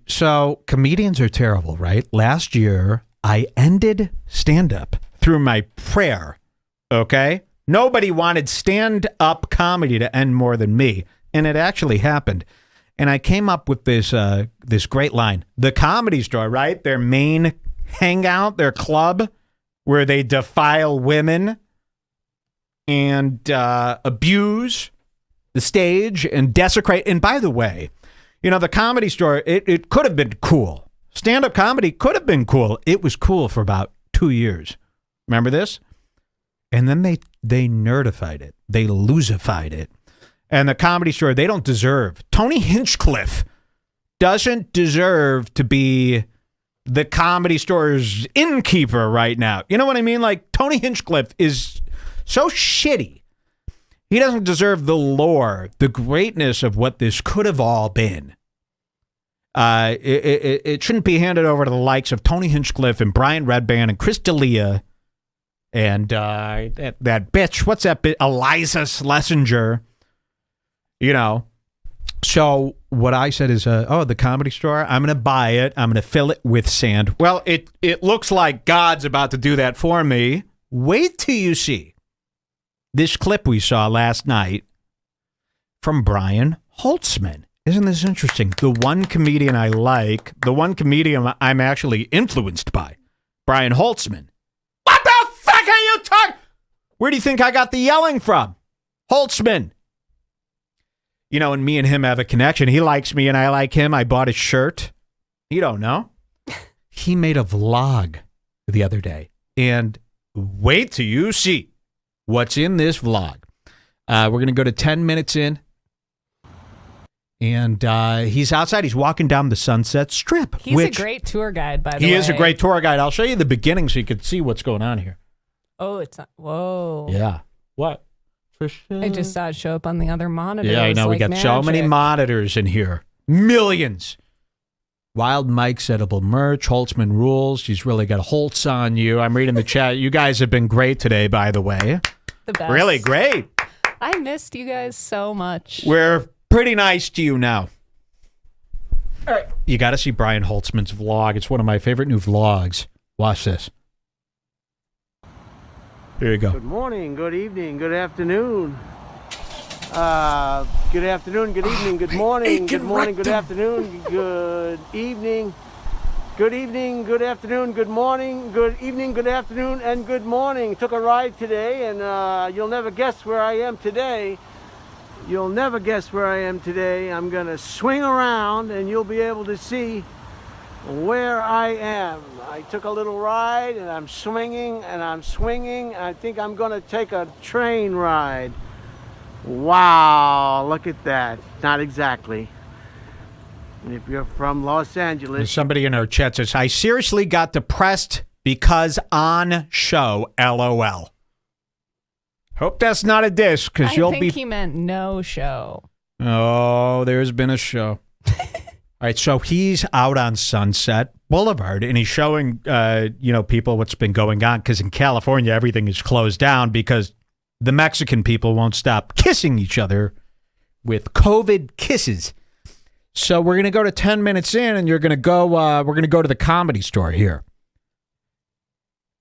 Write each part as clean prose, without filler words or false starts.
So comedians are terrible, right? Last year, I ended stand-up through my prayer, okay? Nobody wanted stand-up comedy to end more than me, and it actually happened. And I came up with this this great line. The Comedy Store, right? Their main hangout, their club, where they defile women and abuse the stage and desecrate. And by the way, you know, the Comedy Store, it could have been cool. Stand-up comedy could have been cool. It was cool for about 2 years. Remember this? And then they nerdified it. They losified it. And the Comedy Store, they don't deserve. Tony Hinchcliffe doesn't deserve to be the Comedy Store's innkeeper right now. You know what I mean? Like, Tony Hinchcliffe is so shitty. He doesn't deserve the lore, the greatness of what this could have all been. It shouldn't be handed over to the likes of Tony Hinchcliffe and Brian Redband and Chris D'Elia and that bitch. What's that bitch? Eliza Schlesinger. You know. So what I said is, the Comedy Store, I'm going to buy it. I'm going to fill it with sand. Well, it looks like God's about to do that for me. Wait till you see this clip we saw last night from Brian Holtzman. Isn't this interesting? The one comedian I like, the one comedian I'm actually influenced by, Brian Holtzman. What the fuck are you talking? Where do you think I got the yelling from? Holtzman. You know, and me and him have a connection. He likes me and I like him. I bought his shirt. You don't know. He made a vlog the other day. And wait till you see what's in this vlog. We're going to go to 10 minutes in. And he's outside. He's walking down the Sunset Strip. He's a great tour guide, by the way. He is a great tour guide. I'll show you the beginning so you can see what's going on here. Oh, it's not. Whoa. Yeah. What? I just saw it show up on the other monitor. Yeah, I know. We got so many monitors in here. Millions. Wild Mike's edible merch. Holtzman rules. She's really got Holtz on you. I'm reading the chat. You guys have been great today, by the way. The best. Really great. I missed you guys so much. We're pretty nice to you now. All right. You got to see Brian Holtzman's vlog. It's one of my favorite new vlogs. Watch this. Here you go. Good morning, good evening, good afternoon. Good afternoon, good evening, good morning, good morning, good afternoon, good evening, good evening, good afternoon, good morning, good evening, good afternoon, and good morning. Took a ride today, and you'll never guess where I am today. You'll never guess where I am today. I'm going to swing around, and you'll be able to see where I am. I took a little ride and I'm swinging and I'm swinging. I think I'm going to take a train ride. Wow, look at that. Not exactly. And if you're from Los Angeles. Somebody in our chat says, I seriously got depressed because on show, LOL. Hope that's not a diss because you'll be. I think he meant no show. Oh, there's been a show. All right, so he's out on Sunset Boulevard, and he's showing, people what's been going on, because in California, everything is closed down because the Mexican people won't stop kissing each other with COVID kisses. So we're going to go to 10 minutes in, and we're going to go to the Comedy Store here.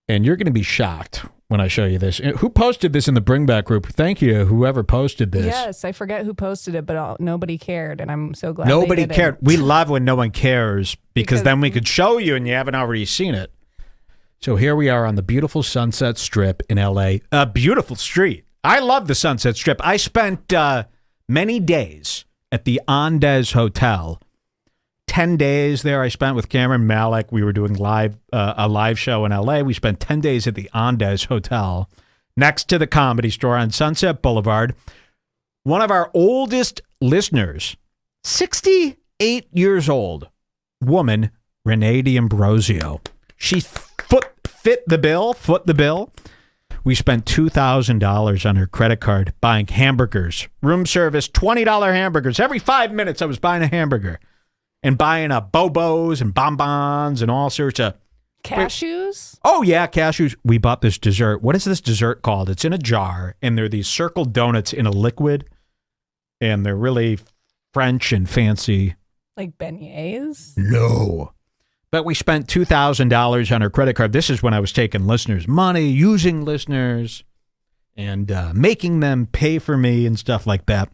And you're going to be shocked when I show you this. Who posted this in the Bring Back group? Thank you, whoever posted this. Yes, I forget who posted it, but nobody cared, and I'm so glad nobody they did cared. it. We love when no one cares because then we could show you and you haven't already seen it. So here we are on the beautiful Sunset Strip in L.A. A beautiful street. I love the Sunset Strip. I spent many days at the Andes Hotel. 10 days there I spent with Cameron Malik. We were doing a live show in L.A. We spent 10 days at the Andes Hotel next to the Comedy Store on Sunset Boulevard. One of our oldest listeners, 68 years old, woman, Renee D'Ambrosio. She fit the bill. We spent $2,000 on her credit card buying hamburgers, room service, $20 hamburgers. Every 5 minutes I was buying a hamburger. And buying Bobos and bonbons and all sorts of... Cashews? Oh, yeah, cashews. We bought this dessert. What is this dessert called? It's in a jar, and they're these circle donuts in a liquid, and they're really French and fancy. Like beignets? No. But we spent $2,000 on our credit card. This is when I was taking listeners' money, using listeners, and making them pay for me and stuff like that.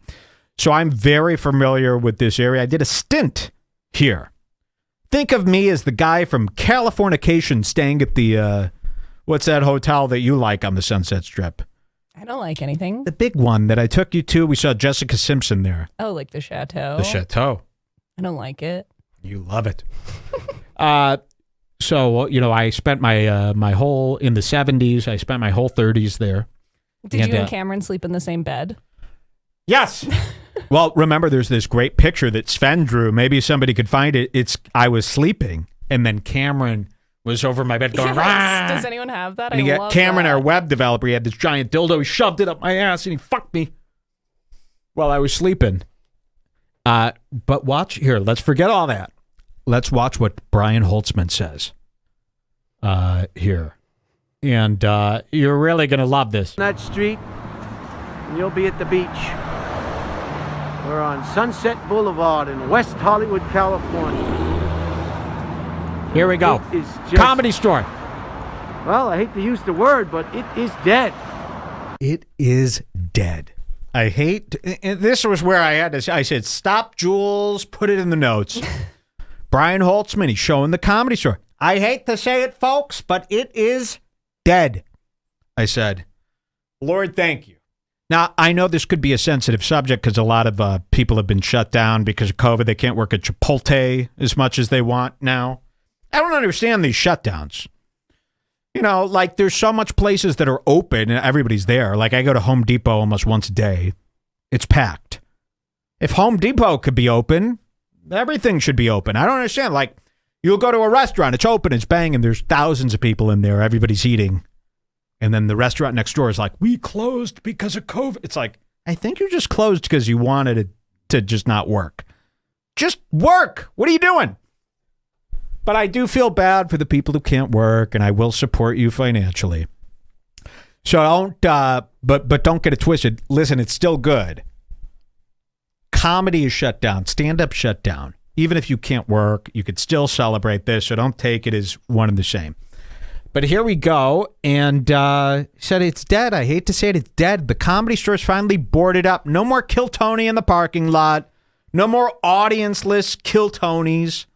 So I'm very familiar with this area. I did a stint here. Think of me as the guy from Californication staying at the, what's that hotel that you like on the Sunset Strip? I don't like anything. The big one that I took you to. We saw Jessica Simpson there. Oh, like the Chateau? The Chateau. I don't like it. You love it. So, I spent my whole, in the 70s, I spent my whole 30s there. Did you and Cameron sleep in the same bed? Yes. Well, remember, there's this great picture that Sven drew. Maybe somebody could find it. I was sleeping, and then Cameron was over my bed going, yes. Does anyone have that? And Cameron, our web developer, he had this giant dildo. He shoved it up my ass, and he fucked me while I was sleeping. But watch here. Let's forget all that. Let's watch what Brian Holtzman says here. And you're really going to love this. That street, and you'll be at the beach. We're on Sunset Boulevard in West Hollywood, California. Here we go. It is just, Comedy Store. Well, I hate to use the word, but it is dead. It is dead. I hate, this was where I said, stop, Jules, put it in the notes. Brian Holtzman, he's showing the Comedy Store. I hate to say it, folks, but it is dead. I said, Lord, thank you. Now, I know this could be a sensitive subject because a lot of people have been shut down because of COVID. They can't work at Chipotle as much as they want now. I don't understand these shutdowns. Like there's so much places that are open and everybody's there. Like I go to Home Depot almost once a day. It's packed. If Home Depot could be open, everything should be open. I don't understand. Like you'll go to a restaurant, it's open, it's banging, there's thousands of people in there, everybody's eating. And then the restaurant next door is like, we closed because of COVID. It's like, I think you just closed because you wanted it to just not work. Just work. What are you doing? But I do feel bad for the people who can't work, and I will support you financially. So don't, but don't get it twisted. Listen, it's still good. Comedy is shut down. Stand-up shut down. Even if you can't work, you could still celebrate this, so don't take it as one and the same. But here we go, and said it's dead. I hate to say it, it's dead. The Comedy Store's finally boarded up. No more Kill Tony in the parking lot. No more audience-less Kill Tonys.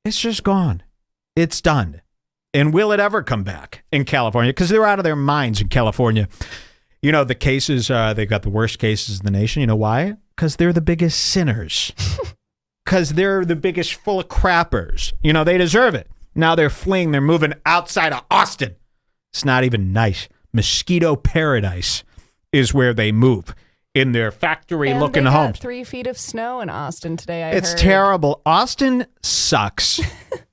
It's just gone. It's done. And will it ever come back in California? Because they're out of their minds in California. The cases, they've got the worst cases in the nation. You know why? Because they're the biggest sinners. Because they're the biggest full of crappers. They deserve it. Now they're fleeing. They're moving outside of Austin. It's not even nice. Mosquito paradise is where they move. In their factory-looking homes. 3 feet of snow in Austin today, I It's heard. terrible. Austin sucks.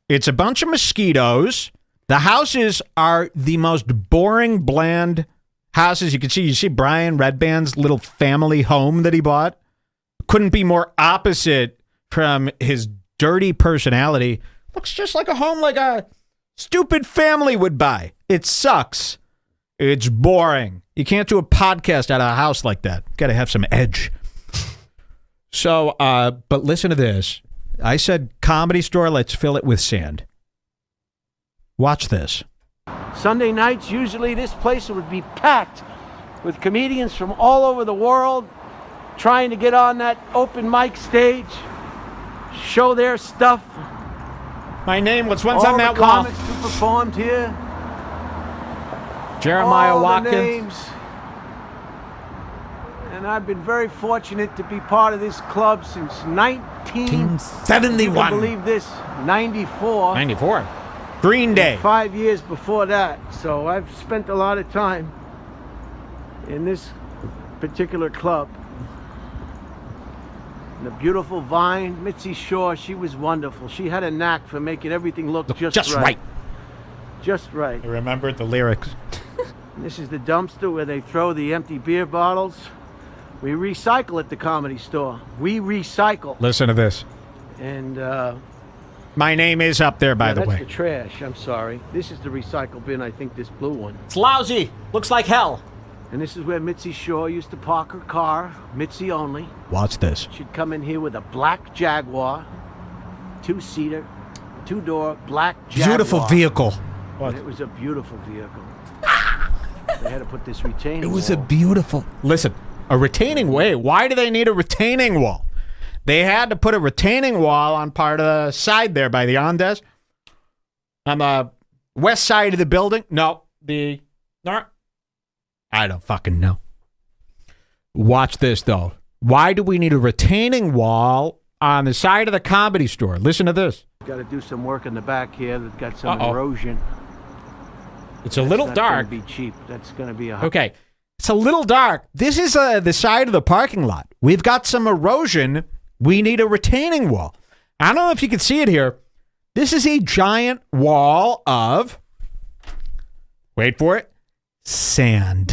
It's a bunch of mosquitoes. The houses are the most boring, bland houses you can see. You see Brian Redband's little family home that he bought? Couldn't be more opposite from his dirty personality. Looks just like a home like a stupid family would buy. It sucks. It's boring. You can't do a podcast out of a house like that. Got to have some edge. So, but listen to this. I said, Comedy Store, let's fill it with sand. Watch this. Sunday nights, usually this place would be packed with comedians from all over the world trying to get on that open mic stage, show their stuff. My name was once all on that the wall. comics who performed here. Jeremiah all Watkins. The names. And I've been very fortunate to be part of this club since 1971. You can believe this? 94. 94. Green Day. 5 years before that. So I've spent a lot of time in this particular club. And the beautiful Vine, Mitzi Shore, she was wonderful. She had a knack for making everything look just right. Just right. I remembered the lyrics. This is the dumpster where they throw the empty beer bottles. We recycle at the Comedy Store. We recycle. Listen to this. And my name is up there, by the way. That's the trash. I'm sorry. This is the recycle bin. I think this blue one. It's lousy. Looks like hell. And this is where Mitzi Shore used to park her car, Mitzi only. Watch this. She'd come in here with a black Jaguar, 2-seater, 2-door, black Jaguar. Beautiful vehicle. And it was a beautiful vehicle. They had to put this retaining wall. beautiful. Listen, a retaining wall. Why do they need a retaining wall? They had to put a retaining wall on part of the side there by the Andes. On the west side of the building. No, I don't fucking know. Watch this, though. Why do we need a retaining wall on the side of the Comedy Store? Listen to this. Got to do some work in the back here. That's got some erosion. It's a little dark. That's going to be cheap. That's going to be a... Okay. It's a little dark. This is the side of the parking lot. We've got some erosion. We need a retaining wall. I don't know if you can see it here. This is a giant wall of, wait for it, sand.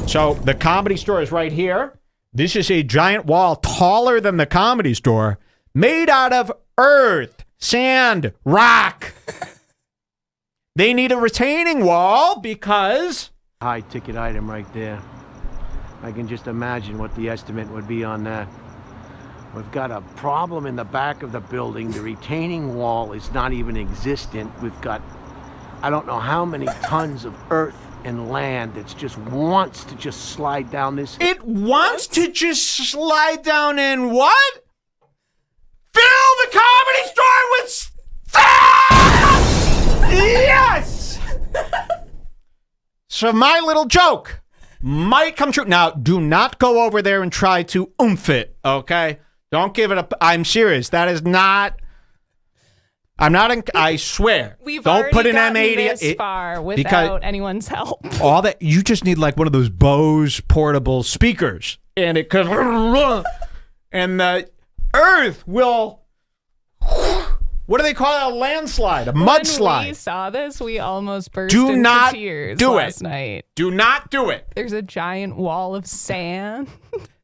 So the Comedy Store is right here. This is a giant wall taller than the Comedy Store, made out of earth, sand, rock. They need a retaining wall because... high ticket item right there. I can just imagine what the estimate would be on that. We've got a problem in the back of the building. The retaining wall is not even existent. We've got, I don't know how many tons of earth and land that just wants to just slide down this. It wants to just slide down in what? Fill the Comedy Store with sand! Yes! So my little joke might come true. Now, do not go over there and try to oomph it, okay? Don't give it up. I'm serious. That is not... I'm not... I swear. We've don't already put an gotten M80... this far without anyone's help. All that... You just need like one of those Bose portable speakers. And it could... And the earth will... What do they call it? A landslide, a mudslide. When we saw this, we almost burst Do into not tears do last it. night. Do not do it. There's a giant wall of sand.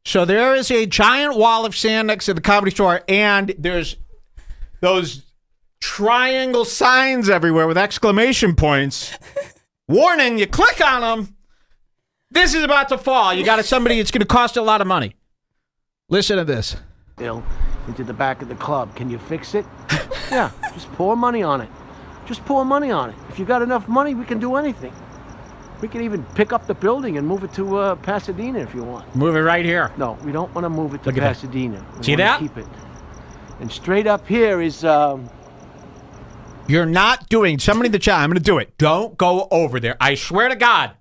So there is a giant wall of sand next to the Comedy Store, and there's those triangle signs everywhere with exclamation points. Warning, you click on them, this is about to fall. You got somebody, it's going to cost a lot of money. Listen to this. Into the back of the club. Can you fix it? Yeah, just pour money on it. Just pour money on it. If you got enough money, we can do anything. We can even pick up the building and move it to Pasadena if you want. Move it right here. No, we don't want to move it to Look at that. Pasadena. We See wanna that? Keep it. And straight up here is... You're not doing... Somebody in the chat, I'm going to do it. Don't go over there. I swear to God.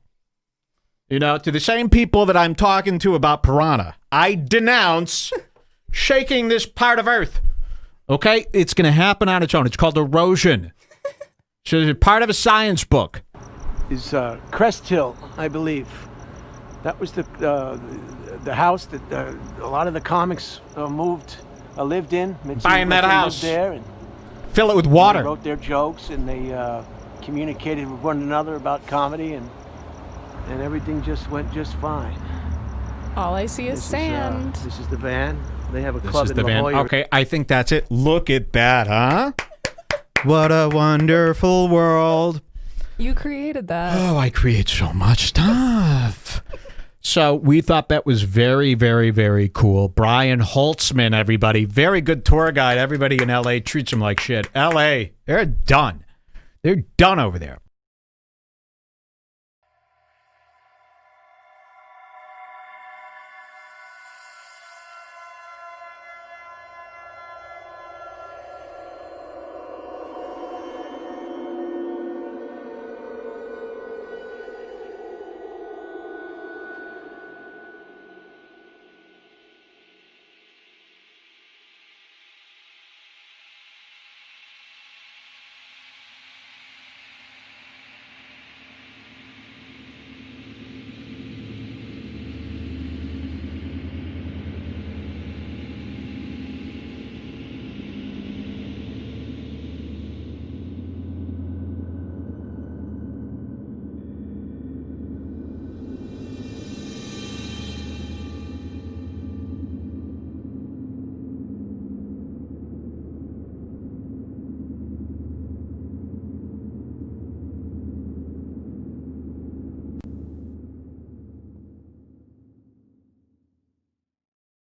You know, to the same people that I'm talking to about Piranha, I denounce shaking this part of Earth. Okay? It's going to happen on its own. It's called erosion. So it's part of a science book. is Crest Hill, I believe. That was the house that a lot of the comics lived in. Buying that house. Lived there and Fill it with they water. wrote their jokes and they communicated with one another about comedy and everything just went just fine. All I see is sand. This is the van. They have a This club is in the La van. Jolla. Okay, I think that's it. Look at that, huh? What a wonderful world. You created that. Oh, I create so much stuff. So we thought that was very, very, very cool. Brian Holtzman, everybody. Very good tour guide. Everybody in L.A. treats him like shit. L.A., they're done. They're done over there.